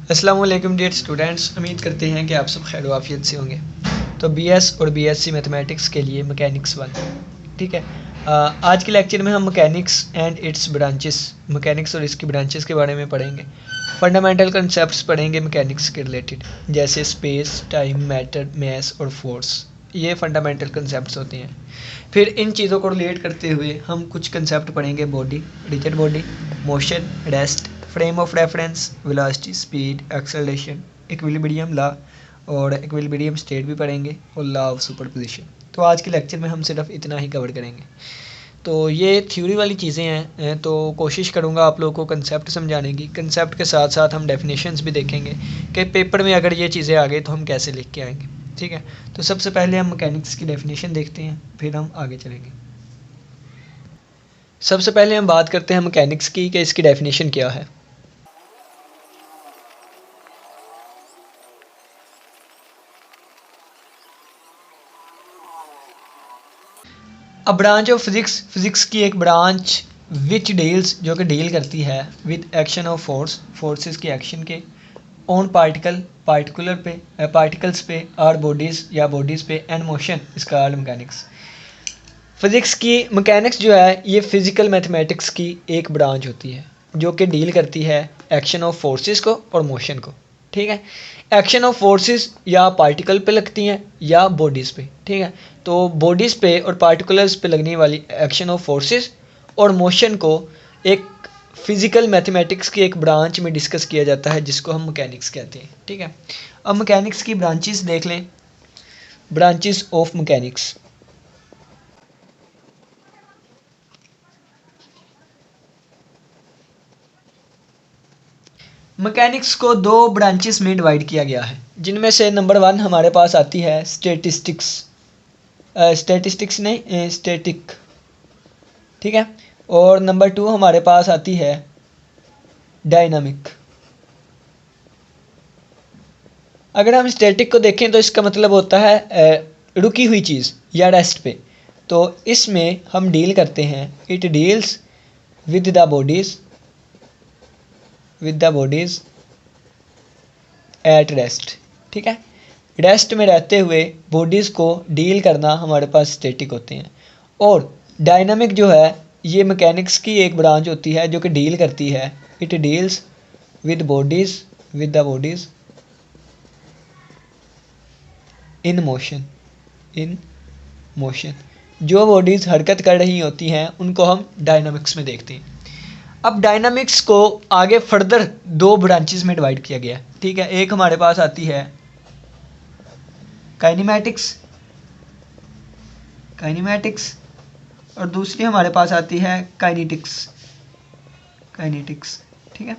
अस्सलाम वालेकुम dear students, उम्मीद करते हैं कि आप सब खैर वाफियत से होंगे। तो बीएस और बीएससी मैथमेटिक्स के लिए मैकेनिक्स 1, ठीक है। आज के लेक्चर में हम mechanics and it's branches, mechanics और इसकी ब्रांचेस के बारे में पढ़ेंगे। फंडामेंटल कंसेप्ट्स पढ़ेंगे मैकेनिक्स के रिलेटेड, जैसे स्पेस, टाइम, मैटर, मैस और फोर्स। ये फंडामेंटल कंसेप्ट्स होते हैं। फिर इन चीज़ों को रिलेट करते हुए हम कुछ कंसेप्ट पढ़ेंगे: body, rigid body, motion, rest, frame of reference, velocity, speed, acceleration, equilibrium law और इक्विलिब्रियम स्टेट भी पढ़ेंगे, और लॉ ऑफ सुपरपोजिशन। तो आज के लेक्चर में हम सिर्फ इतना ही कवर करेंगे। तो ये थ्योरी वाली चीज़ें हैं, तो कोशिश करूँगा आप लोगों को कंसेप्ट समझाने की। कंसेप्ट के साथ साथ हम डेफिनेशंस भी देखेंगे कि पेपर में अगर ये चीज़ें आ गई तो हम कैसे लिख के आएंगे, ठीक है। तो सबसे पहले हम मैकेनिक्स की डेफिनेशन देखते हैं, फिर हम आगे चलेंगे। सबसे पहले हम बात करते हैं मैकेनिक्स की कि इसकी डेफिनेशन क्या है। A branch of physics, physics की एक ब्रांच विच डील्स, जो कि डील करती है with action of force, forces के एक्शन के, ऑन पार्टिकल, पार्टिकुलर पे, पार्टिकल्स पे, और बॉडीज़ या बॉडीज़ पे, and motion is called mechanics. Physics की मैकेनिक्स जो है ये फिजिकल मैथमेटिक्स की एक ब्रांच होती है जो कि डील करती है एक्शन ऑफ फोर्सेस को और मोशन को, ठीक है। एक्शन ऑफ फोर्सेस या पार्टिकल पे लगती हैं या बॉडीज़ पे, ठीक है। तो बॉडीज़ पे और पार्टिकुलर्स पे लगने वाली एक्शन ऑफ फोर्सेस और मोशन को एक फिजिकल मैथमेटिक्स की एक ब्रांच में डिस्कस किया जाता है जिसको हम मैकेनिक्स कहते हैं, ठीक है। अब मैकेनिक्स की ब्रांचेस देख लें। ब्रांचेस ऑफ मैकेनिक्स, मैकेनिक्स को दो ब्रांचेस में डिवाइड किया गया है, जिनमें से नंबर 1 हमारे पास आती है स्टैटिस्टिक्स, स्टैटिस्टिक्स नहीं स्टैटिक, ठीक है। और नंबर 2 हमारे पास आती है डायनामिक। अगर हम स्टैटिक को देखें तो इसका मतलब होता है रुकी हुई चीज़ या रेस्ट पे। तो इसमें हम डील करते हैं, it deals with the bodies, with the bodies at rest, ठीक है। रेस्ट में रहते हुए बॉडीज़ को डील करना हमारे पास स्टैटिक होते हैं। और डायनामिक जो है ये मैकेनिक्स की एक ब्रांच होती है जो कि डील करती है, it deals with bodies, with the bodies in motion, in motion. जो बॉडीज़ हरकत कर रही होती हैं उनको हम डायनामिक्स में देखते हैं। अब डायनामिक्स को आगे फर्दर दो ब्रांचेस में डिवाइड किया गया है, ठीक है। एक हमारे पास आती है काइनेमैटिक्स, काइनेमैटिक्स, और दूसरी हमारे पास आती है काइनेटिक्स, काइनेटिक्स, ठीक है।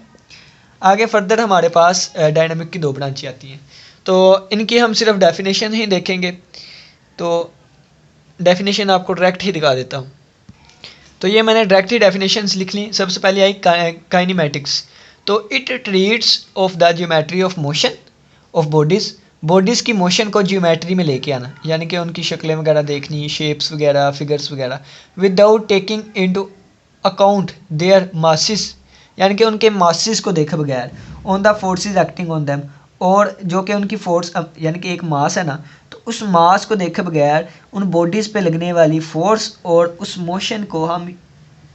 आगे फर्दर हमारे पास डायनामिक की दो ब्रांचें आती हैं। तो इनकी हम सिर्फ डेफिनेशन ही देखेंगे। तो डेफिनेशन आपको डायरेक्ट ही दिखा देता हूँ। तो ये मैंने डायरेक्ट ही डेफिनेशंस लिख ली। सबसे पहले आई काइनेमैटिक्स। तो it treats of the geometry of motion of bodies, bodies की मोशन को ज्योमेट्री में लेके आना, यानी कि उनकी शक्लें वगैरह देखनी, शेप्स वगैरह, फिगर्स वगैरह, without taking into account there masses, यानी कि उनके मासेस को देखे बगैर, on the forces acting on them, और जो कि उनकी फोर्स यानी कि एक मास है ना, तो उस मास को देखे बगैर उन बॉडीज़ पे लगने वाली फोर्स और उस मोशन को हम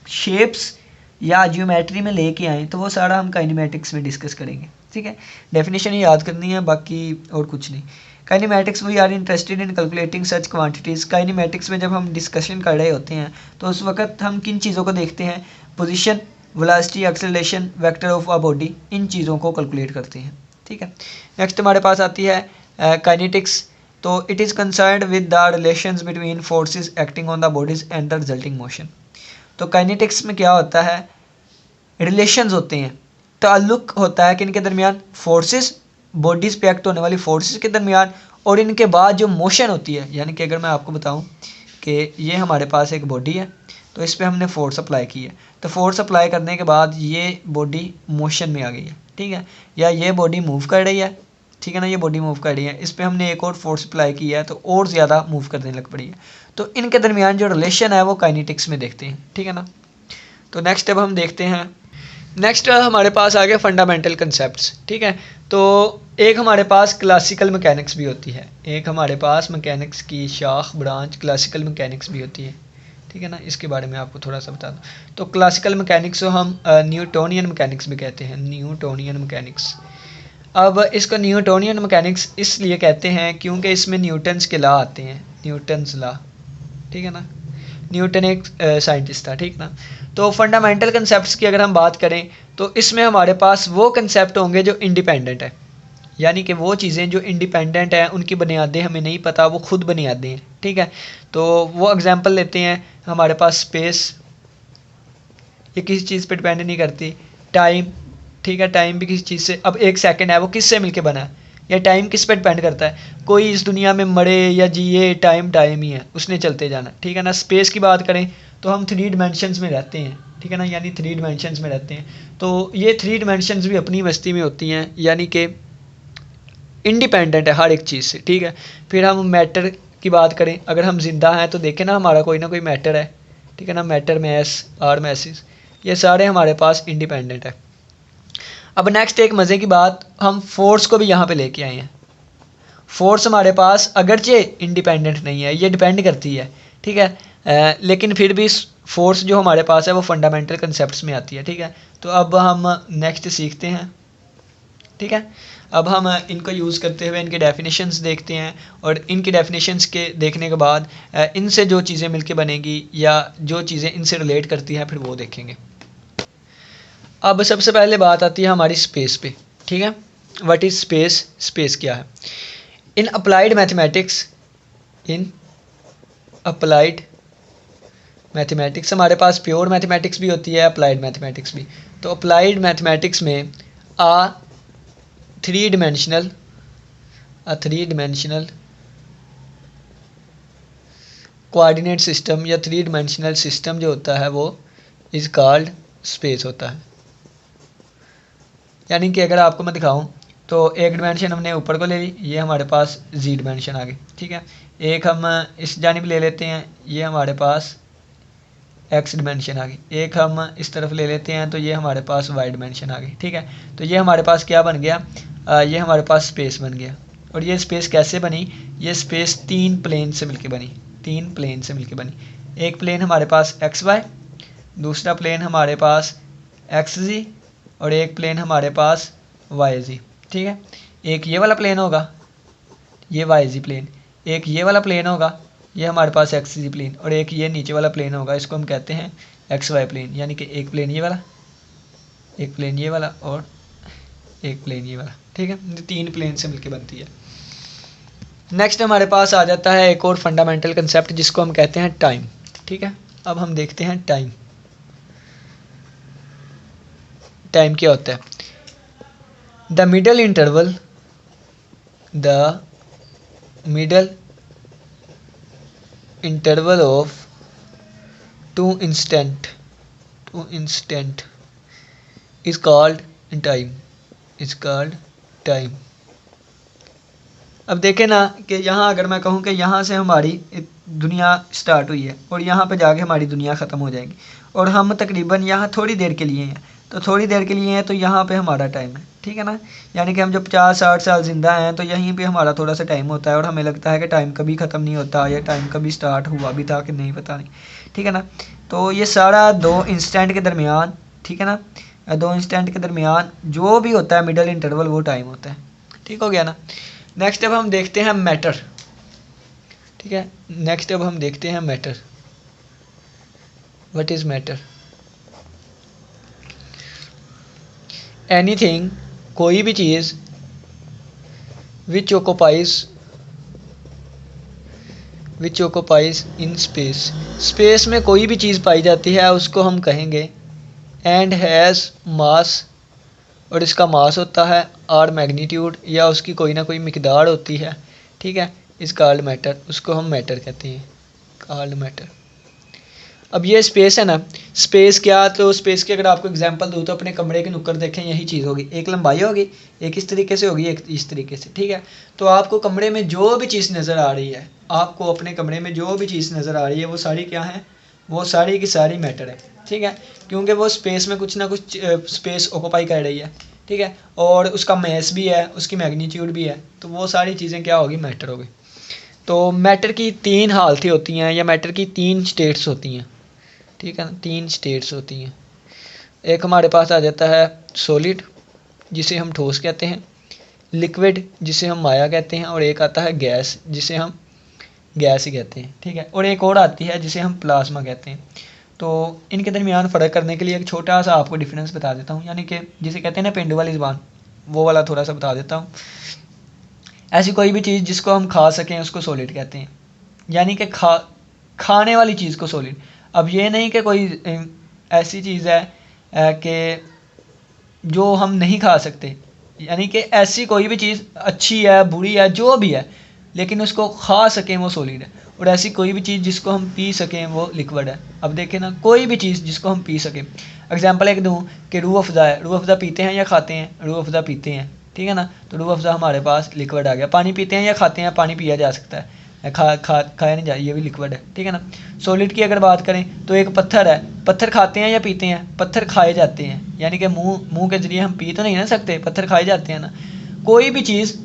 शेप्स या ज्योमेट्री में लेके आएँ, तो वो सारा हम काइनेमैटिक्स में डिस्कस करेंगे, ठीक है। डेफिनेशन ही याद करनी है, बाकी और कुछ नहीं। Kinematics, we are interested in calculating such quantities. Kinematics में जब हम डिस्कशन कर रहे होते हैं तो उस वक्त हम किन चीज़ों को देखते हैं? Position, velocity, acceleration, vector of a body, इन चीज़ों को कैलकुलेट करते हैं, ठीक है। नेक्स्ट हमारे पास आती है काइनेटिक्स। तो it is concerned with the relations between forces acting on the bodies and the resulting motion. तो काइनेटिक्स में क्या होता है? रिलेशंस होते हैं, ताल्लुक होता है कि इनके दरमियान, फोर्सेस, बॉडीज़ पे एक्ट होने वाली फोर्सेस के दरमियान, और इनके बाद जो मोशन होती है। यानी कि अगर मैं आपको बताऊं कि ये हमारे पास एक बॉडी है, तो इस पर हमने फोर्स अप्लाई की है, तो फोर्स अप्लाई करने के बाद ये बॉडी मोशन में आ गई है, ठीक है। या ये बॉडी मूव कर रही है, ठीक है ना, ये बॉडी मूव कर रही है, इस पर हमने एक और फोर्स अप्लाई किया है तो और ज़्यादा मूव करने लग पड़ी है। तो इनके दरमियान जो रिलेशन है वो काइनेटिक्स में देखते हैं, ठीक है ना। तो नेक्स्ट अब हम देखते हैं नेक्स्ट हमारे पास आ गए फंडामेंटल कंसेप्ट्स, ठीक है। तो एक हमारे पास क्लासिकल मैकेनिक्स भी होती है, एक हमारे पास मैकेनिक्स की शाख ब्रांच क्लासिकल मैकेनिक्स भी होती है, ठीक है ना। इसके बारे में आपको थोड़ा सा बता दूँ तो क्लासिकल मैकेनिक्स को हम न्यूटोनियन मैकेनिक्स भी कहते हैं, न्यूटोनियन मैकेनिक्स। अब इसको न्यूटोनियन मैकेनिक्स इसलिए कहते हैं क्योंकि इसमें न्यूटन्स के लॉ आते हैं, न्यूटन्स लॉ, ठीक है ना। न्यूटन एक साइंटिस्ट था, ठीक ना। तो फंडामेंटल कंसेप्ट्स की अगर हम बात करें तो इसमें हमारे पास वो कंसेप्ट होंगे जो इंडिपेंडेंट है, यानी कि वो चीज़ें जो इंडिपेंडेंट हैं, उनकी बुनियादें हमें नहीं पता, वो खुद बुनियादें हैं, ठीक है। तो वो एग्जांपल लेते हैं, हमारे पास स्पेस, ये किसी चीज़ पे डिपेंड नहीं करती। टाइम, ठीक है, टाइम भी किसी चीज़ से, अब एक सेकंड है वो किससे मिलके बना है, या टाइम किस पे डिपेंड करता है, कोई इस दुनिया में मरे या जिए, टाइम टाइम ही है, उसने चलते जाना, ठीक है ना। स्पेस की बात करें तो हम 3 डिमेंशंस में रहते हैं, ठीक है ना, यानी 3 डिमेंशंस में रहते हैं। तो ये 3 डिमेंशंस भी अपनी मस्ती में होती हैं, यानी कि इंडिपेंडेंट है हर एक चीज़ से, ठीक है। फिर हम मैटर की बात करें, अगर हम जिंदा हैं तो देखें ना हमारा कोई ना कोई मैटर है, ठीक है ना, मैटर, मैस और मैसेज, ये सारे हमारे पास इंडिपेंडेंट है। अब नेक्स्ट एक मज़े की बात, हम फोर्स को भी यहाँ पे लेके आए हैं। फोर्स हमारे पास अगरचे इंडिपेंडेंट नहीं है, ये डिपेंड करती है, ठीक है, लेकिन फिर भी फोर्स जो हमारे पास है वो फंडामेंटल कंसेप्ट्स में आती है, ठीक है। तो अब हम नेक्स्ट सीखते हैं, ठीक है। अब हम इनको यूज़ करते हुए इनके डेफिनेशंस देखते हैं, और इनके डेफिनेशंस के देखने के बाद इनसे जो चीज़ें मिलके बनेगी या जो चीज़ें इनसे रिलेट करती हैं फिर वो देखेंगे। अब सबसे पहले बात आती है हमारी स्पेस पे, ठीक है। व्हाट इज़ स्पेस, स्पेस क्या है। In applied mathematics, in applied mathematics, हमारे पास प्योर मैथमेटिक्स भी होती है, अप्लाइड मैथमेटिक्स भी। तो अप्लाइड मैथमेटिक्स में थ्री डिमेंशनल कोऑर्डिनेट सिस्टम या 3 डिमेंशनल सिस्टम जो होता है वो इज़ कॉल्ड स्पेस होता है। यानी कि अगर आपको मैं दिखाऊं तो एक डिमेंशन हमने ऊपर को ले ली, ये हमारे पास जी डिमेंशन आ गई, ठीक है। एक हम इस जानिब ले लेते हैं, ये हमारे पास एक्स डिमेंशन आ गई। एक हम इस तरफ ले लेते हैं तो ये हमारे पास वाई डिमेंशन आ गई, ठीक है। तो ये हमारे पास क्या बन गया, ये हमारे पास स्पेस बन गया। और ये स्पेस कैसे बनी, ये स्पेस 3 प्लेन से मिलके बनी, 3 प्लेन से मिलके बनी। एक प्लेन हमारे पास एक्स वाई, दूसरा प्लेन हमारे पास एक्स जी, और एक प्लेन हमारे पास वाई जी, ठीक है। एक ये वाला प्लेन होगा, ये वाई जी प्लेन, एक ये वाला प्लेन होगा, ये हमारे पास एक्स जी प्लेन, और एक ये नीचे वाला प्लेन होगा, इसको हम कहते हैं एक्स वाई प्लेन। यानी कि एक प्लेन ये वाला, एक प्लेन ये वाला, और एक प्लेन ये वाला, ठीक है। 3 प्लेन से मिलके बनती है। नेक्स्ट हमारे पास आ जाता है एक और फंडामेंटल कंसेप्ट जिसको हम कहते हैं टाइम, ठीक है। अब हम देखते हैं टाइम, टाइम क्या होता है। The middle interval, the middle interval of two instant is called time, is called time. अब देखें ना कि यहाँ अगर मैं कहूँ कि यहाँ से हमारी दुनिया स्टार्ट हुई है और यहाँ पे जाके हमारी दुनिया ख़त्म हो जाएगी, और हम तकरीबन यहाँ थोड़ी देर के लिए हैं, तो थोड़ी देर के लिए हैं तो यहाँ पे हमारा टाइम है, ठीक है ना। यानी कि हम जब 50-60 साल ज़िंदा हैं तो यहीं पे हमारा थोड़ा सा टाइम होता है, और हमें लगता है कि टाइम कभी ख़त्म नहीं होता, या टाइम कभी स्टार्ट हुआ भी था कि नहीं, पता नहीं, ठीक है ना। तो ये सारा 2 इंस्टेंट के दरमियान, ठीक है ना, 2 इंस्टेंट के दरमियान जो भी होता है मिडल इंटरवल वो टाइम होता है, ठीक हो गया ना। नेक्स्ट अब हम देखते हैं मैटर, ठीक है। नेक्स्ट अब हम देखते हैं matter. What is matter, anything, कोई भी चीज़, विच ऑक्युपाइज इन स्पेस, स्पेस में कोई भी चीज़ पाई जाती है उसको हम कहेंगे एंड हैज़ मास, और इसका मास होता है, और मैग्नीट्यूड, या उसकी कोई ना कोई मिकदार होती है, ठीक है, इस कॉल्ड मैटर, उसको हम मैटर कहते हैं, कॉल्ड मैटर। अब ये स्पेस है ना, स्पेस क्या, तो स्पेस की अगर आपको एग्जांपल दूँ तो अपने कमरे के नुक्कड़ देखें, यही चीज़ होगी, एक लंबाई होगी, एक इस तरीके से होगी, एक इस तरीके से, ठीक है। तो आपको कमरे में जो भी चीज़ नज़र आ रही है, आपको अपने कमरे में जो भी चीज़ नज़र आ रही है वो सारी क्या है, वो सारी की सारी मैटर है, ठीक है, क्योंकि वो स्पेस में कुछ ना कुछ स्पेस ऑक्यूपाई कर रही है, ठीक है, और उसका मैस भी है, उसकी मैग्नीट्यूड भी है, तो वो सारी चीज़ें क्या होगी, मैटर होगी। तो मैटर की 3 हालतें होती हैं या मैटर की 3 स्टेट्स होती हैं, ठीक है ना, 3 स्टेट्स होती हैं। एक हमारे पास आ जाता है सॉलिड जिसे हम ठोस कहते हैं, लिक्विड जिसे हम माया कहते हैं, और एक आता है गैस जिसे हम गैस ही कहते हैं, ठीक है, और एक और आती है जिसे हम प्लाज्मा कहते हैं। तो इनके दरमियान फ़र्क करने के लिए एक छोटा सा आपको डिफरेंस बता देता हूँ, यानी कि जिसे कहते हैं ना पेंडु वाली ज़बान, वो वाला थोड़ा सा बता देता हूँ। ऐसी कोई भी चीज़ जिसको हम खा सकें उसको सॉलिड कहते हैं, यानी कि खाने वाली चीज़ को सॉलिड। अब ये नहीं कि कोई ऐसी चीज़ है कि जो हम नहीं खा सकते, यानी कि ऐसी कोई भी चीज़ अच्छी है बुरी है जो भी है लेकिन उसको खा सकें वो सॉलिड है, और ऐसी कोई भी चीज़ जिसको हम पी सकें वो लिक्विड है। अब देखें ना, कोई भी चीज़ जिसको हम पी सकें, एग्जांपल एक दूँ कि रूह अफ़ज़ा है, रूह अफ़ज़ा पीते हैं या खाते हैं, रूह अफ़ज़ा पीते हैं, ठीक है ना, तो रूह अफ़ज़ा हमारे पास लिक्विड आ गया। पानी पीते हैं या खाते हैं, पानी पिया जा सकता है, खाया नहीं जाए, ये भी लिक्विड है, ठीक है ना। सॉलिड की अगर बात करें तो एक पत्थर है, पत्थर खाते हैं या पीते हैं, पत्थर खाए जाते हैं, यानी कि मुंह के ज़रिए हम पी तो नहीं ना सकते, पत्थर खाए जाते हैं ना। कोई भी चीज़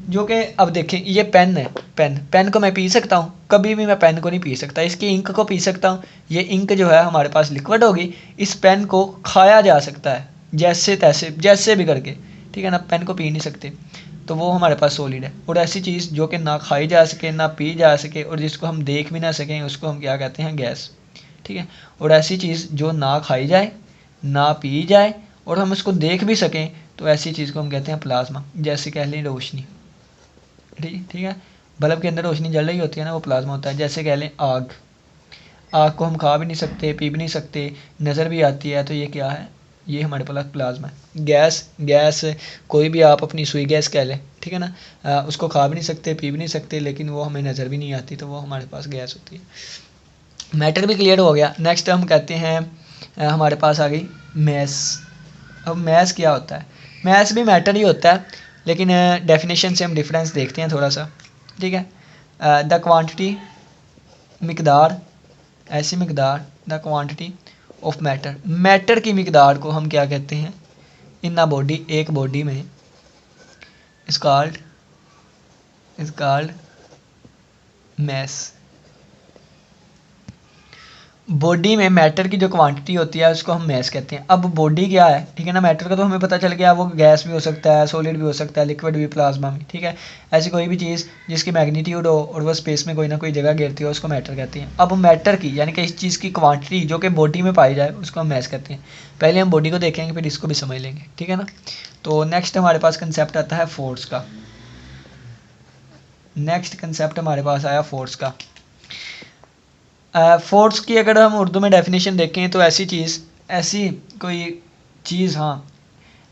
जो कि, अब देखें ये पेन है, पेन को मैं पी सकता हूँ, कभी भी मैं पेन को नहीं पी सकता, इसकी इंक को पी सकता हूँ, ये इंक जो है हमारे पास लिक्विड होगी। इस पेन को खाया जा सकता है जैसे तैसे, जैसे भी करके, ठीक है ना, पेन को पी नहीं सकते, तो वो हमारे पास सॉलिड है। और ऐसी चीज़ जो कि ना खाई जा सके ना पी जा सके और जिसको हम देख भी ना सकें उसको हम क्या कहते हैं, गैस, ठीक है। और ऐसी चीज़ जो ना खाई जाए ना पी जाए और हम उसको देख भी सकें तो ऐसी चीज़ को हम कहते हैं प्लाज्मा। जैसे कह लें रोशनी, ठीक है, बल्ब के अंदर रोशनी जल रही होती है ना, वो प्लाज्मा होता है। जैसे कह लें आग, आग को हम खा भी नहीं सकते पी भी नहीं सकते, नज़र भी आती है, तो ये क्या है, ये हमारे पास प्लाज्मा है। गैस कोई भी आप अपनी सुई गैस कह लें, ठीक है ना, उसको खा भी नहीं सकते पी भी नहीं सकते लेकिन वो हमें नज़र भी नहीं आती, तो वो हमारे पास गैस होती है। मैटर भी क्लियर हो गया। नेक्स्ट हम कहते हैं हमारे पास आ गई मैस। अब मैस क्या होता है, मैस भी मैटर ही होता है लेकिन डेफिनेशन से हम डिफरेंस देखते हैं थोड़ा सा, ठीक है। द क्वांटिटी, मिकदार, ऐसी मिकदार, the quantity of matter, matter की मिकदार को हम क्या कहते हैं, इन अ बॉडी, एक बॉडी में, इज कॉल्ड मैस। बॉडी में मैटर की जो क्वांटिटी होती है उसको हम मैस कहते हैं। अब बॉडी क्या है, ठीक है ना, मैटर का तो हमें पता चल गया, वो गैस भी हो सकता है, सॉलिड भी हो सकता है, लिक्विड भी, प्लाज्मा भी, ठीक है। ऐसी कोई भी चीज़ जिसकी मैग्नीट्यूड हो और वो स्पेस में कोई ना कोई जगह घेरती हो उसको मैटर कहते हैं। अब मैटर की यानी कि इस चीज़ की क्वांटिटी जो कि बॉडी में पाई जाए उसको हम मैस कहते हैं। पहले हम बॉडी को देखेंगे फिर इसको भी समझ लेंगे, ठीक है ना। तो नेक्स्ट हमारे पास कंसेप्ट आता है फोर्स का। नेक्स्ट कंसेप्ट हमारे पास आया फोर्स का। फोर्स की अगर हम उर्दू में डेफिनेशन देखें तो ऐसी कोई चीज़, हाँ,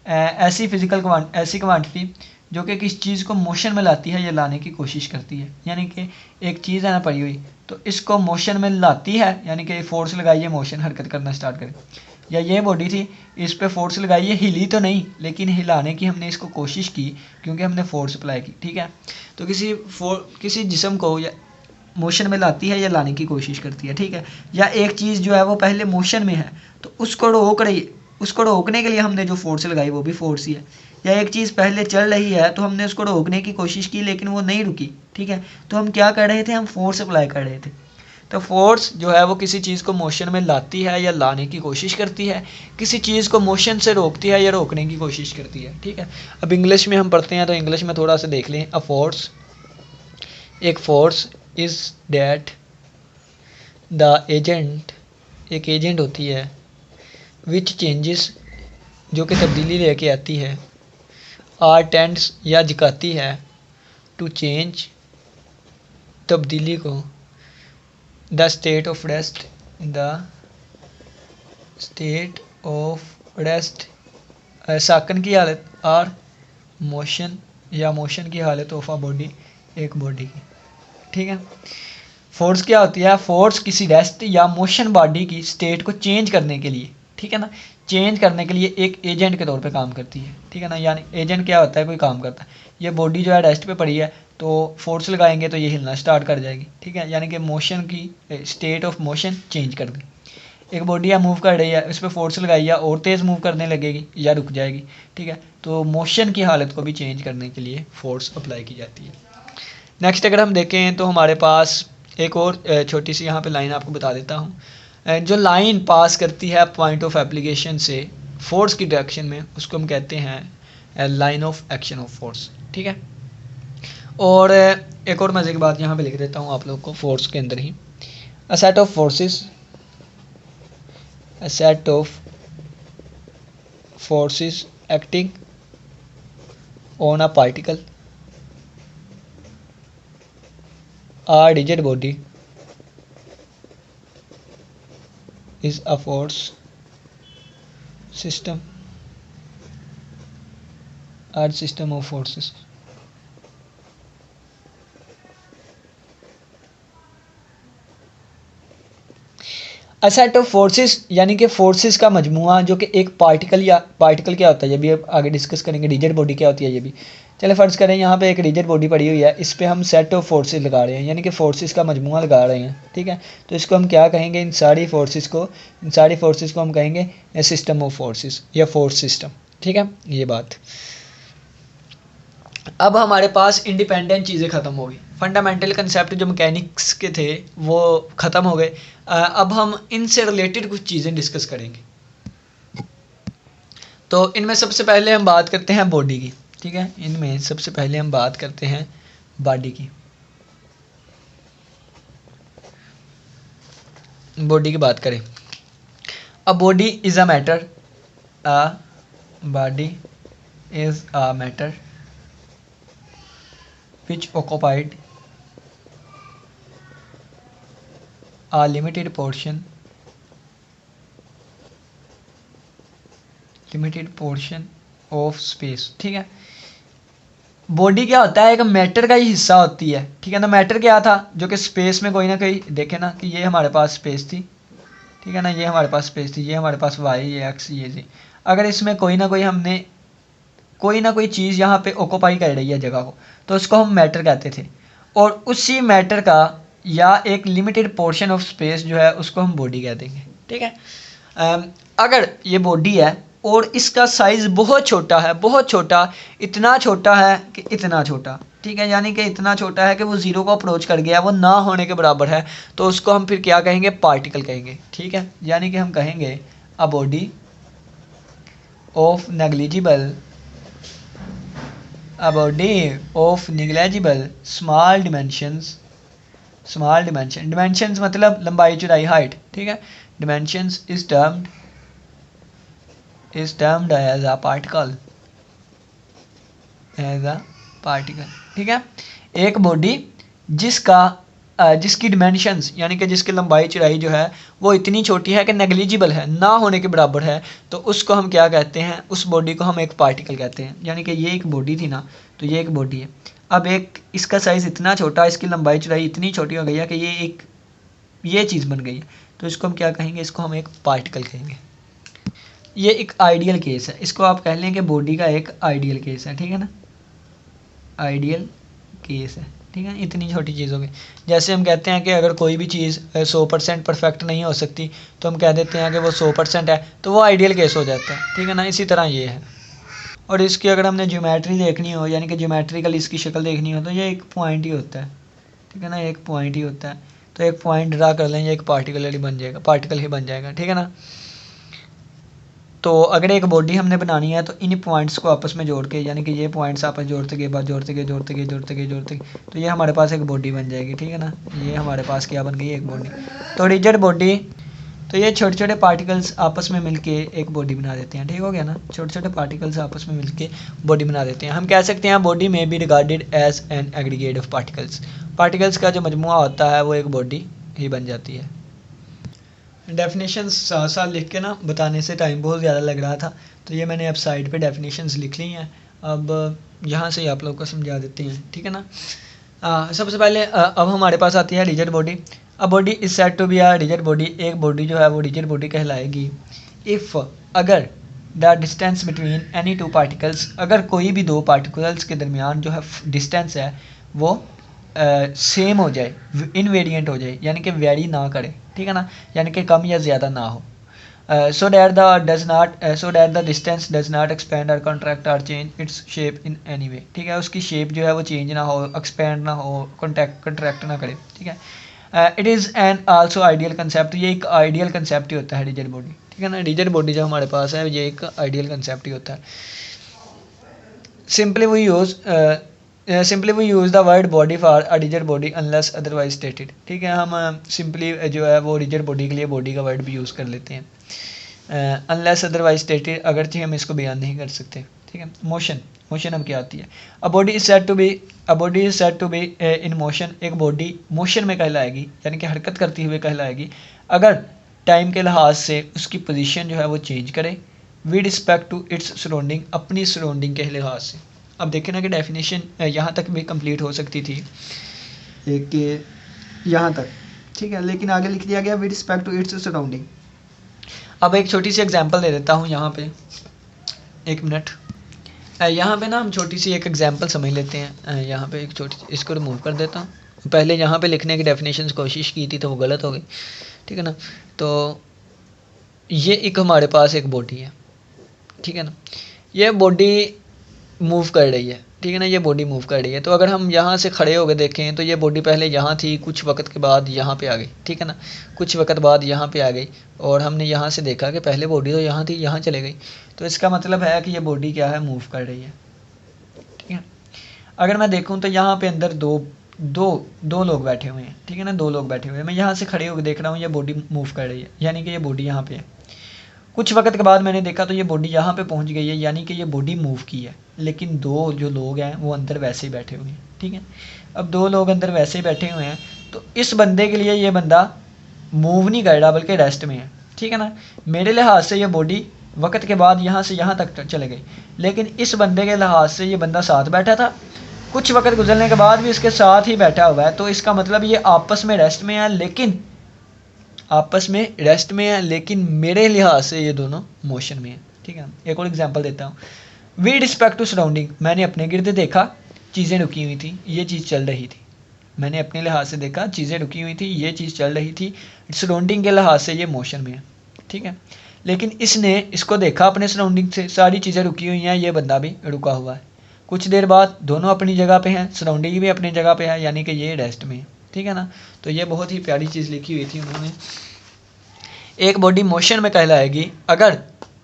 ऐसी फिज़िकल ऐसी क्वांटिटी जो कि किस चीज़ को मोशन में लाती है या लाने की कोशिश करती है। यानी कि एक चीज़ है ना पड़ी हुई, तो इसको मोशन में लाती है, यानी कि फोर्स लगाइए मोशन, हरकत करना स्टार्ट करे। या ये बॉडी थी, इस पे फोर्स लगाइए, हिली तो नहीं लेकिन हिलाने की हमने इसको कोशिश की क्योंकि हमने फोर्स अप्लाई की, ठीक है। तो किसी जिस्म को या मोशन में लाती है या लाने की कोशिश करती है, ठीक है। या एक चीज़ जो है वो पहले मोशन में है तो उसको रोकने के लिए हमने जो फोर्स लगाई वो भी फोर्स ही है। या एक चीज़ पहले चल रही है तो हमने उसको रोकने की कोशिश की लेकिन वो नहीं रुकी, ठीक है, तो हम क्या कर रहे थे, हम फोर्स अप्लाई कर रहे थे। तो फोर्स जो है वो किसी चीज़ को मोशन में लाती है या लाने की कोशिश करती है, किसी चीज़ को मोशन से रोकती है या रोकने की कोशिश करती है, ठीक है। अब इंग्लिश में हम पढ़ते हैं तो इंग्लिश में थोड़ा सा देख लें। अ फोर्स, एक force is that the agent, एक एजेंट होती है, विच चेंजेस, जो कि तब्दीली लेके आती है, आर टेंड्स या झुकाती है, टू चेंज, तब्दीली को, the state of rest, the state of rest, साकन की हालत, और मोशन या मोशन की हालत ऑफ अ बॉडी, एक बॉडी की, ठीक है। फोर्स क्या होती है, फोर्स किसी रेस्ट या मोशन बॉडी की स्टेट को चेंज करने के लिए, ठीक है ना, चेंज करने के लिए एक एजेंट के तौर पे काम करती है, ठीक है ना। यानी एजेंट क्या होता है, कोई काम करता है। ये बॉडी जो है रेस्ट पे पड़ी है तो फोर्स लगाएंगे तो ये हिलना स्टार्ट कर जाएगी, ठीक है, यानी कि मोशन की स्टेट ऑफ मोशन चेंज कर दी। एक बॉडी या मूव कर रही है, उस पर फोर्स लगाई या और तेज़ मूव करने लगेगी या रुक जाएगी, ठीक है। तो मोशन की हालत को भी चेंज करने के लिए फोर्स अप्लाई की जाती है। नेक्स्ट अगर हम देखें तो हमारे पास एक और छोटी सी यहाँ पे लाइन आपको बता देता हूँ। जो लाइन पास करती है पॉइंट ऑफ एप्लीकेशन से फोर्स की डायरेक्शन में, उसको हम कहते हैं line of action of force, ठीक है। और एक और मज़े की बात यहाँ पे लिख देता हूँ आप लोग को फोर्स के अंदर ही, a set of forces, a set of forces acting on a particle or rigid body is a force system or system of forces। A set of forces यानी कि फोर्सेस का मजमुआ, जो कि एक पार्टिकल, या पार्टिकल क्या होता है ये भी अब आगे डिस्कस करेंगे, रिजिड बॉडी क्या होती है ये भी। चले फ़र्ज़ करें यहाँ पे एक रिजिड बॉडी पड़ी हुई है, इस पे हम सेट ऑफ फोर्सेस लगा रहे हैं, यानी कि फोर्सेस का मजमुआ लगा रहे हैं, ठीक है। तो इसको हम क्या कहेंगे, इन सारी फोर्सेस को हम कहेंगे सिस्टम ऑफ फोर्सेस या फोर्स सिस्टम, ठीक है, ये बात। अब हमारे पास इंडिपेंडेंट चीज़ें ख़त्म हो गई, फंडामेंटल कंसेप्ट जो मैकेनिक्स के थे वो ख़त्म हो गए। अब हम इनसे रिलेटेड कुछ चीज़ें डिस्कस करेंगे। तो इनमें सबसे पहले हम बात करते हैं बॉडी की, ठीक है, इनमें सबसे पहले हम बात करते हैं बॉडी की। बॉडी की बात करें, a body is a matter, a body is a matter which occupied a limited portion of space, ठीक है। बॉडी क्या होता है, एक मैटर का ही हिस्सा होती है, ठीक है ना। मैटर क्या था, जो कि स्पेस में कोई ना कोई, देखे ना कि ये हमारे पास स्पेस थी, ठीक है ना, ये हमारे पास स्पेस थी, ये हमारे पास वाई, ये एक्स, ये जी। अगर इसमें कोई ना कोई चीज़ यहाँ पे ऑक्यूपाई कर रही है जगह को, तो उसको हम मैटर कहते थे। और उसी मैटर का या एक लिमिटेड पोर्शन ऑफ स्पेस जो है उसको हम बॉडी कह देंगे, ठीक है। अगर ये बॉडी है और इसका साइज़ बहुत छोटा है, बहुत छोटा, इतना छोटा है कि इतना छोटा, ठीक है, यानी कि इतना छोटा है कि वो ज़ीरो को अप्रोच कर गया, वो ना होने के बराबर है, तो उसको हम फिर क्या कहेंगे, पार्टिकल कहेंगे, ठीक है। यानी कि हम कहेंगे a body of negligible, a body of negligible small dimensions मतलब लंबाई चौड़ाई हाइट, ठीक है। dimensions is termed as a particle, ठीक है। एक बॉडी जिसकी डिमेंशंस यानी कि जिसकी लंबाई चौड़ाई जो है वो इतनी छोटी है कि नेग्लिजिबल है, ना होने के बराबर है, तो उसको हम क्या कहते हैं, उस बॉडी को हम एक पार्टिकल कहते हैं। यानी कि ये एक बॉडी थी ना, तो ये एक बॉडी है, अब एक इसका साइज़ इतना छोटा, इसकी लंबाई चौड़ाई इतनी छोटी हो गई है कि ये चीज़ बन गई है, तो इसको हम क्या कहेंगे, इसको हम एक पार्टिकल कहेंगे। ये एक आइडियल केस है, इसको आप कह लें कि बॉडी का एक आइडियल केस है, ठीक है ना, आइडियल केस है, ठीक है। इतनी छोटी चीज़ होगी, जैसे हम कहते हैं कि अगर कोई भी चीज़ 100% परफेक्ट नहीं हो सकती, तो हम कह देते हैं कि वो 100% है, तो वो आइडियल केस हो जाता है, ठीक है ना। इसी तरह ये है। और इसकी अगर हमने ज्योमेट्री देखनी हो, यानी कि ज्योमेट्रिकल इसकी शक्ल देखनी हो, तो ये एक पॉइंट ही होता है, ठीक है ना, एक पॉइंट ही होता है। तो एक पॉइंट ड्रा कर लें, ये एक पार्टिकल ही बन जाएगा, ठीक है ना। तो अगर एक बॉडी हमने बनानी है तो इन पॉइंट्स को आपस में जोड़ के, यानी कि ये पॉइंट्स आपस जोड़ते गए, तो ये हमारे पास एक बॉडी बन जाएगी, ठीक है ना। ये हमारे पास क्या बन गई, एक बॉडी। तो रिजिड बॉडी, तो ये छोटे छोटे पार्टिकल्स आपस में मिलके एक बॉडी बना देते हैं, ठीक हो गया ना। छोटे छोटे पार्टिकल्स आपस में मिलके बॉडी बना देते हैं। हम कह सकते हैं बॉडी में be regarded as an aggregate of particles का जो मजमुआ होता है वो एक बॉडी ही बन जाती है। डेफिनेशंस साथ साथ लिख के ना बताने से टाइम बहुत ज़्यादा लग रहा था, तो ये मैंने अब साइड पे डेफिनेशंस लिख ली हैं, अब यहाँ से आप लोग को समझा देते हैं, ठीक है ना। सबसे पहले अब हमारे पास आती है रिजिड बॉडी। अब body is said to be a rigid body, एक बॉडी जो है वो रिजिड बॉडी कहलाएगी इफ़, अगर the distance between any two particles, अगर कोई भी दो पार्टिकल्स के दरमियान जो है डिस्टेंस है वो सेम हो जाए, इनवेरिएंट हो जाए, यानी कि वेरी ना करे, ठीक है ना, यानी कि कम या ज़्यादा ना हो। so that the distance does not expand or contract or change its shape in any way, ठीक है, उसकी शेप जो है वो चेंज ना हो, एक्सपेंड ना हो, कंट्रैक्ट ना करे, ठीक है। It is an also ideal concept, ये एक आइडियल कंसेप्ट ही होता है रिजिड बॉडी, ठीक है ना। रिजिड बॉडी जो हमारे पास है ये एक आइडियल कंसेप्ट ही होता है। Simply we use the word body for a rigid body unless otherwise stated, ठीक है, हम सिंपली जो है वो रिजिड बॉडी के लिए बॉडी का वर्ड भी यूज़ कर लेते हैं, अनलेस अदरवाइज स्टेटेड, अगरचे हम इसको बयान नहीं कर सकते, ठीक है। मोशन अब क्या आती है, a body is said to be in motion, एक बॉडी मोशन में कहलाएगी, यानी कि हरकत करती हुए कहलाएगी अगर टाइम के लिहाज से उसकी पोजीशन जो है वो चेंज करे, with respect to its surrounding, अपनी सराउंडिंग के लिहाज से। अब देखें ना कि डेफिनेशन यहाँ तक भी कंप्लीट हो सकती थी, एक यहाँ तक, ठीक है, लेकिन आगे लिख दिया गया with respect to its surrounding. अब एक छोटी सी एग्जांपल दे देता हूँ यहाँ पे, एक मिनट, यहाँ पे ना हम छोटी सी एक एग्जांपल समझ लेते हैं। यहाँ पे एक छोटी, इसको रिमूव कर देता हूँ, पहले यहाँ पे लिखने की डेफिनेशन कोशिश की थी तो वो गलत हो गई, ठीक है ना। तो ये एक हमारे पास एक बॉडी है, ठीक है ना, ये बॉडी मूव कर रही है, ठीक है ना, ये बॉडी मूव कर रही है। तो अगर हम यहाँ से खड़े होकर देखें तो ये बॉडी पहले यहाँ थी, कुछ वक्त के बाद यहाँ पे आ गई, ठीक है ना, कुछ वक्त बाद यहाँ पे आ गई, और हमने यहाँ से देखा कि पहले बॉडी तो यहाँ थी, यहाँ चले गई, तो इसका मतलब है कि ये बॉडी क्या है, मूव कर रही है, ठीक है। अगर मैं देखूँ तो यहाँ पे अंदर दो लोग बैठे हुए हैं, ठीक है ना, 2 लोग बैठे हुए हैं, मैं यहाँ से खड़े होकर देख रहा हूँ, ये बॉडी मूव कर रही है, यानी कि ये बॉडी यहाँ पे है। कुछ वक्त के बाद मैंने देखा तो ये बॉडी यहाँ पे पहुँच गई है, यानी कि ये बॉडी मूव की है, लेकिन 2 जो लोग हैं वो अंदर वैसे ही बैठे हुए हैं, ठीक है। अब 2 लोग अंदर वैसे ही बैठे हुए हैं, तो इस बंदे के लिए ये बंदा मूव नहीं कर रहा बल्कि रेस्ट में है, ठीक है ना। मेरे लिहाज से ये बॉडी वक्त के बाद यहाँ से यहाँ तक चले गई, लेकिन इस बंदे के लिहाज से ये बंदा साथ बैठा था, कुछ वक्त गुजरने के बाद भी इसके साथ ही बैठा हुआ है, तो इसका मतलब ये आपस में रेस्ट में है, लेकिन मेरे लिहाज से ये दोनों मोशन में है, ठीक है। एक और एग्जांपल देता हूँ, विद रिस्पेक्ट टू सराउंडिंग, मैंने अपने गिर्द देखा चीज़ें रुकी हुई थी, ये चीज़ चल रही थी, मैंने अपने लिहाज से देखा चीज़ें रुकी हुई थी, ये चीज़ चल रही थी, सराउंडिंग के लिहाज से ये मोशन में है, ठीक है। लेकिन इसने इसको देखा अपने सराउंडिंग से, सारी चीज़ें रुकी हुई हैं, ये बंदा भी रुका हुआ है, कुछ देर बाद दोनों अपनी जगह पे हैं, सराउंडिंग भी अपनी जगह पे है, यानी कि ये रेस्ट में है, ठीक है ना। तो ये बहुत ही प्यारी चीज़ लिखी हुई थी उन्होंने, एक बॉडी मोशन में कहलाएगी अगर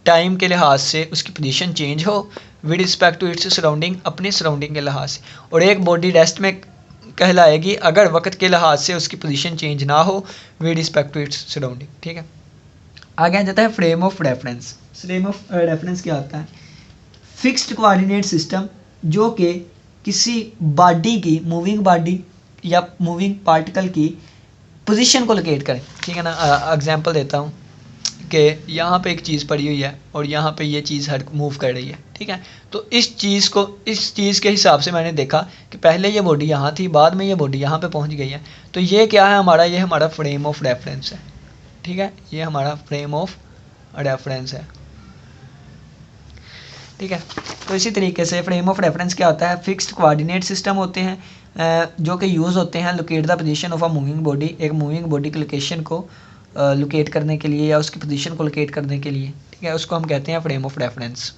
टाइम के लिहाज से उसकी पोजीशन चेंज हो with respect to its surrounding, अपनी सराउंडिंग के लिहाज से, और एक बॉडी रेस्ट में कहलाएगी अगर वक्त के लिहाज से उसकी पोजीशन चेंज ना हो with respect to its surrounding, ठीक है। आगे आ जाता है frame of reference. Frame of reference क्या होता है, फिक्स्ड कोऑर्डिनेट सिस्टम जो कि किसी बॉडी की, मूविंग बॉडी या मूविंग पार्टिकल की पोजीशन को लोकेट करें, ठीक है ना। एग्जांपल देता हूँ कि यहाँ पे एक चीज़ पड़ी हुई है और यहाँ पे ये चीज़ हर मूव कर रही है, ठीक है। तो इस चीज़ के हिसाब से मैंने देखा कि पहले ये बॉडी यहाँ थी, बाद में ये बॉडी यहाँ पे पहुँच गई है, तो ये क्या है हमारा, ये हमारा फ्रेम ऑफ रेफरेंस है, ठीक है, ये हमारा फ्रेम ऑफ रेफरेंस है, ठीक है। तो इसी तरीके से फ्रेम ऑफ रेफरेंस क्या होता है, फिक्स्ड कोऑर्डिनेट सिस्टम होते हैं जो कि यूज़ होते हैं locate the position of a moving body, एक मूविंग बॉडी की लोकेशन को लोकेट करने के लिए या उसकी पोजीशन को लोकेट करने के लिए, ठीक है, उसको हम कहते हैं फ्रेम ऑफ रेफरेंस।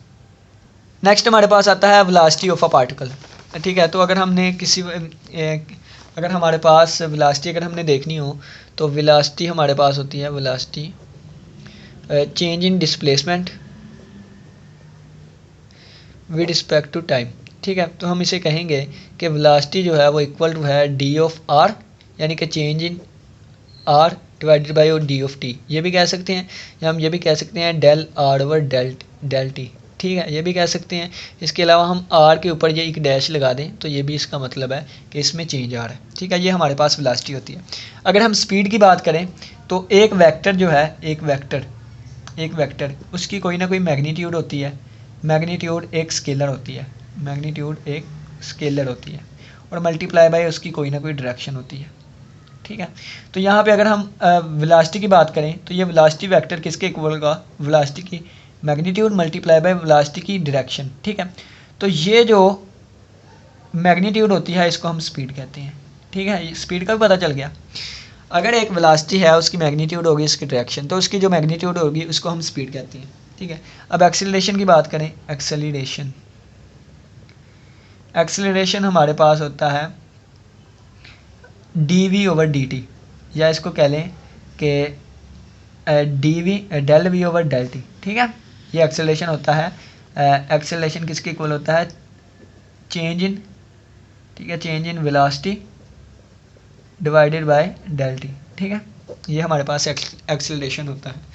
नेक्स्ट हमारे पास आता है वेलोसिटी ऑफ अ पार्टिकल, ठीक है। तो अगर हमने अगर हमारे पास वेलोसिटी अगर हमने देखनी हो तो वेलोसिटी हमारे पास होती है, velocity change in displacement with respect to time, ठीक है। तो हम इसे कहेंगे कि वेलोसिटी जो है वो इक्वल टू है डी ऑफ आर, यानी कि change in are divided by D of T, ये भी कह सकते हैं, या हम ये भी कह सकते हैं del R over del T, ठीक है, ये भी कह सकते हैं। इसके अलावा हम आर के ऊपर ये एक डैश लगा दें तो ये भी इसका मतलब है कि इसमें चेंज आ रहा है, ठीक है। ये हमारे पास वेलोसिटी होती है। अगर हम स्पीड की बात करें तो एक वेक्टर जो है, एक वेक्टर उसकी कोई ना कोई मैग्नीट्यूड होती है, मैग्नीट्यूड एक स्केलर होती है, और मल्टीप्लाई बाय उसकी कोई ना कोई डायरेक्शन होती है, ठीक है। तो यहाँ पे अगर हम वेलोसिटी की बात करें तो ये वेलोसिटी वेक्टर किसके इक्वल होगा, वेलोसिटी की मैग्नीट्यूड मल्टीप्लाई बाय वेलोसिटी की डायरेक्शन, ठीक है। तो ये जो मैग्नीट्यूड होती है इसको हम स्पीड कहते हैं। ठीक है, स्पीड का भी पता चल गया। अगर एक वेलोसिटी है उसकी मैग्नीट्यूड होगी इसकी डायरेक्शन, तो उसकी जो मैग्नीट्यूड होगी उसको हम स्पीड कहते हैं। ठीक है, अब एक्सीलरेशन की बात करें। एक्सीलरेशन हमारे पास होता है dv/dt, या इसको कह लें कि del V over del T. ठीक है, ये एक्सेलरेशन होता है। एक्सेलरेशन किसके इक्वल होता है? चेंज इन, ठीक है, change in velocity divided by del T. ठीक है, ये हमारे पास एक्सेलरेशन होता है।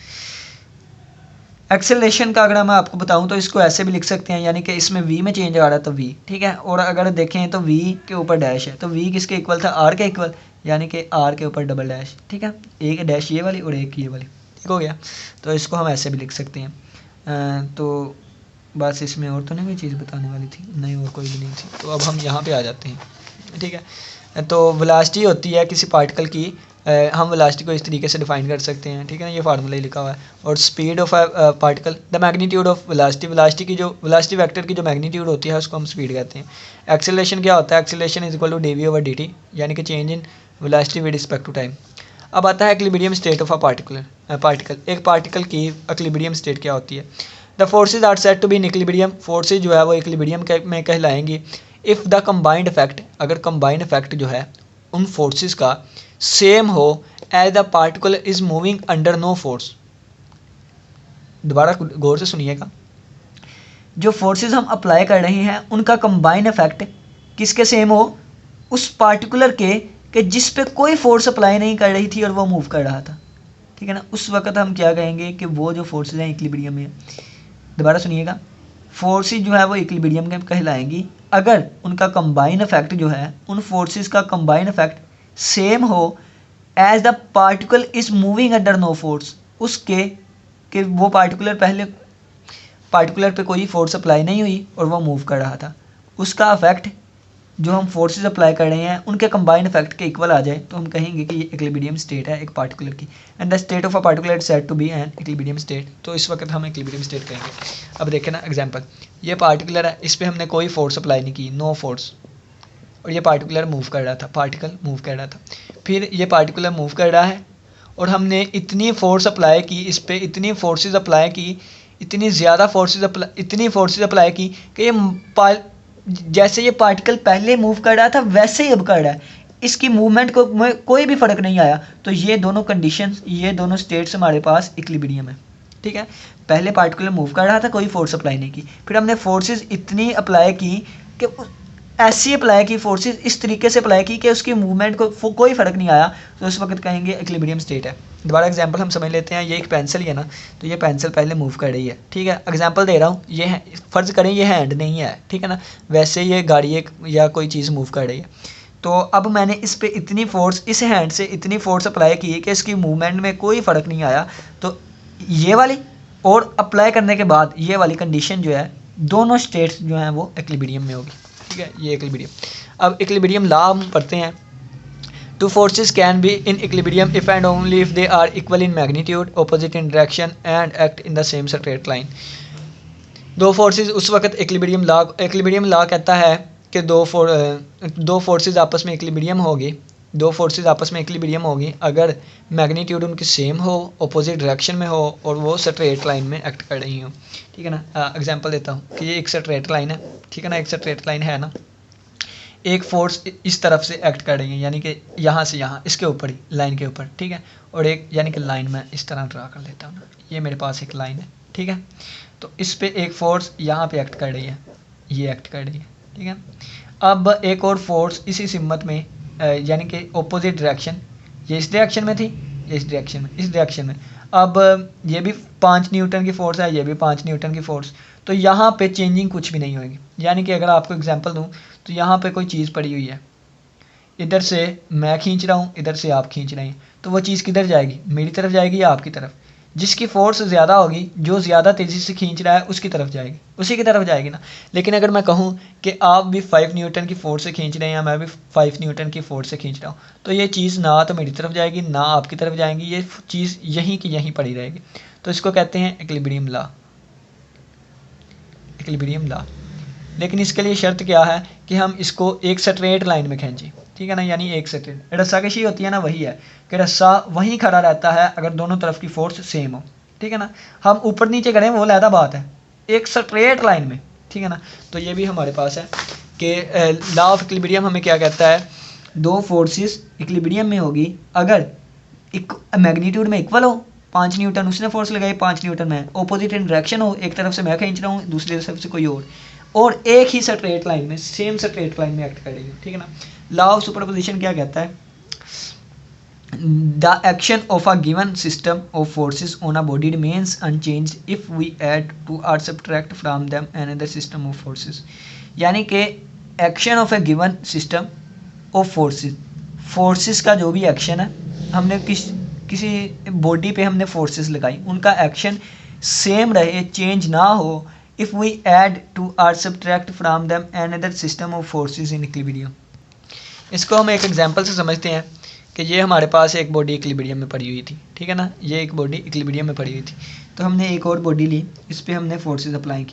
एक्सेलरेशन का अगर मैं आपको बताऊं तो इसको ऐसे भी लिख सकते हैं, यानी कि इसमें v में चेंज आ रहा है तो v। ठीक है, और अगर देखें तो v के ऊपर डैश है, तो v किसके इक्वल था? r के इक्वल, यानी कि r के ऊपर डबल डैश। ठीक है, एक डैश ये वाली और एक ये वाली। ठीक हो गया, तो इसको हम ऐसे भी लिख सकते हैं। तो बस इसमें और तो नहीं कोई चीज़ बताने वाली थी? नहीं, और कोई भी नहीं थी। तो अब हम यहाँ पे आ जाते हैं। ठीक है, तो वेलोसिटी होती है किसी पार्टिकल की, हम वेलोसिटी को इस तरीके से डिफाइन कर सकते हैं। ठीक है ना, ये फार्मूला ही लिखा हुआ है। और speed of particle, the magnitude of velocity, velocity vector की जो मैग्नीट्यूड होती है उसको हम स्पीड कहते हैं। एक्सेलरेशन क्या होता है? Acceleration is equal to dv/dt, यानी कि change in velocity with respect to time. अब आता है equilibrium state of a particle. एक पार्टिकल की इक्विलिब्रियम स्टेट क्या होती है? The forces are said to be in equilibrium, forces जो है वो इक्विलिब्रियम में कहलाएंगी इफ़ द कंबाइंड इफेक्ट, अगर कंबाइंड इफेक्ट जो है उन फोर्सेस का सेम हो as the particle is moving under no force. दोबारा गौर से सुनिएगा, जो फोर्सेस हम अप्लाई कर रहे हैं उनका कंबाइंड इफेक्ट किसके सेम हो? उस पार्टिकुलर के जिस पे कोई फोर्स अप्लाई नहीं कर रही थी और वो मूव कर रहा था। ठीक है ना, उस वक्त हम क्या कहेंगे कि वो जो फोर्सेज हैं इक्विलिब्रियम में। दोबारा सुनिएगा, फोर्सेज जो है वो इक्विलिब्रियम में कहलाएंगी अगर उनका कंबाइन इफेक्ट जो है, उन फोर्सेस का कंबाइन इफेक्ट सेम हो as the particle is moving under no force, उसके कि वो पार्टिकुलर पे कोई फोर्स अप्लाई नहीं हुई और वो मूव कर रहा था, उसका इफेक्ट जो हम फोर्सेस अप्लाई कर रहे हैं उनके कंबाइंड इफेक्ट के इक्वल आ जाए, तो हम कहेंगे कि ये इक्विलिब्रियम स्टेट है एक पार्टिकुलर की। And the state of a particular is said to be in equilibrium state, तो इस वक्त हम इक्विलिब्रियम स्टेट कहेंगे। अब देखें ना एग्जांपल, ये पार्टिकुलर है, इस पर हमने कोई फोर्स अप्लाई नहीं की, नो फोर्स, और ये पार्टिकुलर मूव कर रहा था, पार्टिकल मूव कर रहा था। फिर ये पार्टिकुलर मूव कर रहा है और हमने इतनी फोर्स अप्लाई की इस पर, इतनी फोर्सेज अप्लाई की, इतनी ज़्यादा फोर्सेज अप्लाई की कि ये जैसे ये पार्टिकल पहले मूव कर रहा था वैसे ही अब कर रहा है, इसकी मूवमेंट को में कोई भी फ़र्क नहीं आया। तो ये दोनों कंडीशंस, ये दोनों स्टेट्स हमारे पास इक्विलिब्रियम है। ठीक है, पहले पार्टिकुलर मूव कर रहा था, कोई फोर्स अप्लाई नहीं की, फिर हमने फोर्सेस इतनी अप्लाई की कि ऐसी अप्लाई की, फोर्सेस इस तरीके से अप्लाई की कि उसकी मूवमेंट को कोई फ़र्क नहीं आया, तो उस वक्त कहेंगे इक्विलिब्रियम स्टेट है। दोबारा एग्जांपल हम समझ लेते हैं, ये एक पेंसिल है ना, तो ये पेंसिल पहले मूव कर रही है। ठीक है, एग्जांपल दे रहा हूँ, ये है, फ़र्ज़ करें ये हैंड नहीं है, ठीक है ना, वैसे ये गाड़ी एक या कोई चीज़ मूव कर रही है। तो अब मैंने इस पर इतनी फोर्स, इस हैंड से इतनी फोर्स अप्लाई की कि इसकी मूवमेंट में कोई फ़र्क नहीं आया, तो ये वाली और अप्लाई करने के बाद ये वाली कंडीशन जो है, दोनों स्टेट्स जो हैं वो इक्विलिब्रियम में होगी। ठीक है, ये इक्विलिब्रियम। अब इक्विलिब्रियम लॉ हम पढ़ते हैं। Two forces can be in equilibrium if and only if they are equal in magnitude, opposite in direction and act in the same straight line. दो फोर्सेस उस वक्त इक्विलिब्रियम लॉ कहता है कि दो फोर्सेस आपस में इक्विलिब्रियम होगी, दो फोर्सेस आपस में इक्विलिब्रियम होगी अगर मैग्नीट्यूड उनकी सेम हो, ऑपोजिट डायरेक्शन में हो और वो स्ट्रेट लाइन में एक्ट कर रही हो। ठीक है ना, एग्जांपल देता हूँ कि ये एक स्ट्रेट लाइन है। ठीक है ना, एक स्ट्रेट लाइन है ना, एक फोर्स इस तरफ से एक्ट कर रही है, यानी कि यहाँ से यहाँ, इसके ऊपर ही, लाइन के ऊपर। ठीक है, और एक यानी कि लाइन में इस तरह ड्रा कर लेता हूँ ना, ये मेरे पास एक लाइन है। ठीक है, तो इस पे एक फोर्स यहाँ पे एक्ट कर रही है, ये एक्ट कर रही है। ठीक है, अब एक और फोर्स इसी सिम्मत में यानी कि ऑपोजिट डायरेक्शन, ये इस डायरेक्शन में थी, ये इस डायरेक्शन में, अब ये भी 5 न्यूटन की फोर्स है, ये भी 5 न्यूटन की फोर्स, तो यहाँ पे चेंजिंग कुछ भी नहीं होगी। यानी कि अगर आपको एग्जांपल दूँ तो यहाँ पे कोई चीज़ पड़ी हुई है, इधर से मैं खींच रहा हूँ, इधर से आप खींच रहे हैं, तो वो चीज़ किधर जाएगी? मेरी तरफ जाएगी या आपकी तरफ? जिसकी फोर्स ज़्यादा होगी, जो ज़्यादा तेज़ी से खींच रहा है उसकी तरफ जाएगी, उसी की तरफ जाएगी ना। लेकिन अगर मैं कहूँ कि आप भी 5 न्यूटन की फोर्स से खींच रहे हैं, मैं भी 5 न्यूटन की फोर्स से खींच रहा हूँ, तो ये चीज़ ना तो मेरी तरफ जाएगी ना आपकी तरफ जाएगी, ये चीज़ यहीं की यहीं पड़ी रहेगी। तो इसको कहते हैं इक्विलिब्रियम लॉ। लेकिन इसके लिए शर्त क्या है कि हम इसको एक स्ट्रेट लाइन में खींचें, ठीक है ना, यानी एक स्ट्रेट रस्साकशी होती है ना, वही है कि रस्सा वहीं खड़ा रहता है अगर दोनों तरफ की फोर्स सेम हो, ठीक है ना। हम ऊपर नीचे करें वो अलग बात है, एक स्ट्रेट लाइन में, ठीक है ना। तो ये भी हमारे पास है कि लॉ ऑफ इक्विलिब्रियम हमें क्या कहता है, दो फोर्सेस इक्विलिब्रियम में होगी अगर एक मैग्नीट्यूड में इक्वल हो, 5 न्यूटन उसने फोर्स लगाई, 5 न्यूटन में, ऑपोजिट इन डायरेक्शन हो, एक तरफ से मैं खींच रहा हूँ दूसरी तरफ से कोई और एक ही स्ट्रेट लाइन में, सेम स्ट्रेट लाइन में एक्ट करेगी, ठीक है ना। लॉ ऑफ सुपरपोजिशन क्या कहता है, the action of a given system of forces on a body remains unchanged if we add to और subtract from them another system of forces. यानी कि action of a given system of forces का जो भी action है, हमने किसी body पे हमने फोर्सेस लगाई, उनका एक्शन सेम रहे, चेंज ना हो, इफ़ वी ऐड टू और subtract from them another system of forces in equilibrium. इसको हम एक एग्जांपल से समझते हैं कि ये हमारे पास एक बॉडी इक्विलिब्रियम में पड़ी हुई थी, ठीक है ना, ये एक बॉडी इक्विलिब्रियम में पड़ी हुई थी। तो हमने एक और बॉडी ली, इस पर हमने फोर्सेस अप्लाई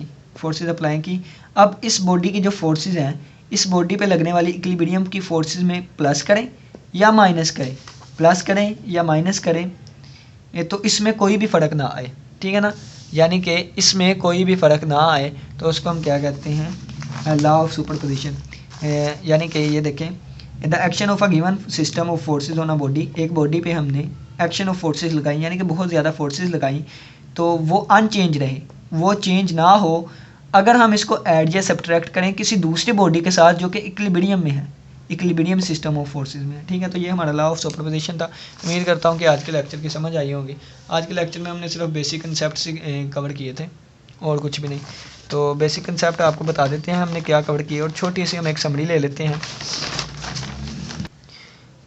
की। अब इस बॉडी की जो फोर्सेस हैं, इस बॉडी पे लगने वाली इक्विलिब्रियम की फोर्सेस में प्लस करें या माइनस करें, प्लस करें या माइनस करें, तो इसमें कोई भी फ़र्क ना आए, ठीक है ना, यानी कि इसमें कोई भी फ़र्क ना आए तो उसको हम क्या कहते हैं, लॉ ऑफ सुपरपोजिशन। यानी कि ये देखें, the action of a given system of forces on a body, एक बॉडी पे हमने एक्शन ऑफ फोर्सेस लगाई, यानी कि बहुत ज़्यादा फोर्सेस लगाई, तो वो अनचेंज रहे, वो चेंज ना हो अगर हम इसको ऐड या सब्ट्रैक्ट करें किसी दूसरी बॉडी के साथ जो कि इक्विलिब्रियम में है, इक्विलिब्रियम सिस्टम ऑफ फोर्सेस में, ठीक है। तो ये हमारा लॉ ऑफ सुपरपोजिशन था। उम्मीद करता हूँ कि आज के लेक्चर की समझ आई होगी। आज के लेक्चर में हमने सिर्फ बेसिक कंसेप्ट कवर किए थे और कुछ भी नहीं। तो बेसिक कंसेप्ट आपको बता देते हैं हमने क्या कवर किए और छोटी सी हम एक समरी ले लेते हैं।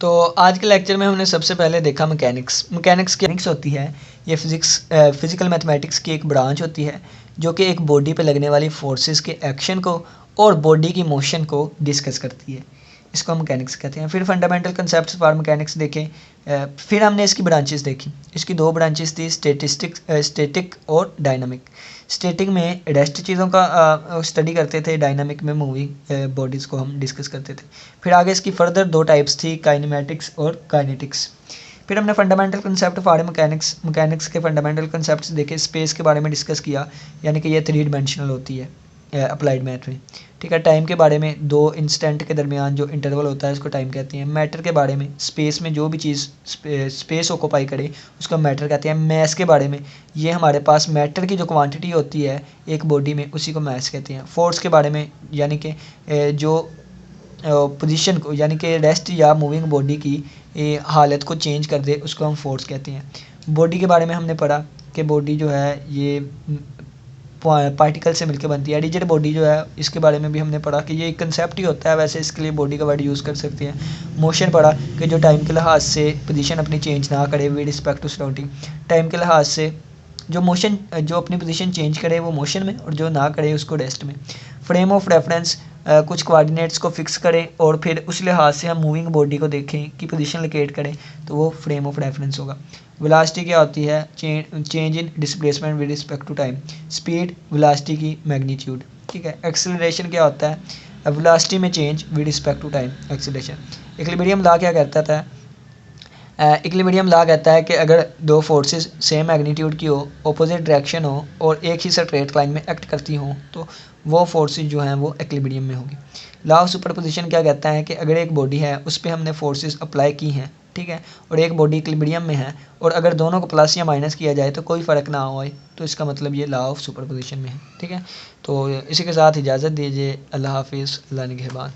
तो आज के लेक्चर में हमने सबसे पहले देखा मैकेनिक्स की होती है, ये फिजिकल मैथमेटिक्स की एक ब्रांच होती है जो कि एक बॉडी पे लगने वाली फोर्सेस के एक्शन को और बॉडी की मोशन को डिस्कस करती है, इसको हम मैकेनिक्स कहते हैं। फिर फंडामेंटल कंसेप्ट्स फॉर मैकेनिक्स देखें, फिर हमने इसकी ब्रांचेस देखी, इसकी दो ब्रांचेस थी, स्टैटिक और डायनामिक। स्टैटिक में रेस्ट चीज़ों का स्टडी करते थे, डायनामिक में मूविंग बॉडीज़ को हम डिस्कस करते थे। फिर आगे इसकी फर्दर दो टाइप्स थी, काइनेमेटिक्स और काइनेटिक्स। फिर हमने फंडामेंटल कंसेप्ट फॉर मैकेनिक्स के फंडामेंटल कंसेप्ट्स देखे, स्पेस के बारे में डिस्कस किया, यानी कि ये 3 डायमेंशनल होती है अप्लाइड मैथ में, ठीक है। टाइम के बारे में, 2 इंस्टेंट के दरमियान जो इंटरवल होता है उसको टाइम कहते हैं। मैटर के बारे में, स्पेस में जो भी चीज़ स्पेस ऑक्यूपाई करे उसको मैटर कहते हैं। मैस के बारे में, ये हमारे पास मैटर की जो क्वांटिटी होती है एक बॉडी में उसी को मैस कहते हैं। फोर्स के बारे में, यानी कि जो पोजीशन को, यानी कि रेस्ट या मूविंग बॉडी की हालत को चेंज कर दे उसको हम फोर्स कहते हैं। बॉडी के बारे में हमने पढ़ा कि बॉडी जो है ये पार्टिकल से मिलकर बनती है। रिजिड बॉडी जो है इसके बारे में भी हमने पढ़ा कि ये एक कंसेप्ट ही होता है, वैसे इसके लिए बॉडी का वर्ड यूज़ कर सकते हैं। मोशन पढ़ा कि जो टाइम के लिहाज से पोजीशन अपनी चेंज ना करे with respect to surrounding, time के लिहाज से जो अपनी पोजीशन चेंज करे वो मोशन में और जो ना करे उसको रेस्ट में। फ्रेम ऑफ रेफरेंस, कुछ कोऑर्डिनेट्स को फिक्स करें और फिर उस लिहाज से हम मूविंग बॉडी को देखें कि पोजीशन लोकेट करें तो वो फ्रेम ऑफ रेफरेंस होगा। वेलोसिटी क्या होती है, change in displacement with respect to time, speed velocity की मैग्नीट्यूड, ठीक है। एक्सेलरेशन क्या होता है, वेलोसिटी में change with respect to time, acceleration. Equilibrium law क्या कहता था, इक्विलिब्रियम लॉ कहता है कि अगर दो फोर्सेस सेम मैग्नीट्यूड की हो, ऑपोजिट डायरेक्शन हो और एक ही स्ट्रेट लाइन में एक्ट करती हों तो वो फोर्सेस जो हैं वो इक्विलिब्रियम में होगी। लॉ ऑफ सुपरपोजिशन क्या कहता है कि अगर एक बॉडी है उस पर हमने फोर्सेस अप्लाई की हैं, ठीक है, और एक बॉडी इक्विलिब्रियम में है और अगर दोनों को प्लस या माइनस किया जाए तो कोई फ़र्क ना हो, तो इसका मतलब ये लॉ ऑफ सुपरपोजिशन में है, ठीक है। तो इसी के साथ इजाज़त दीजिए, अल्लाह हाफिज़, अल्लाह निगहबान।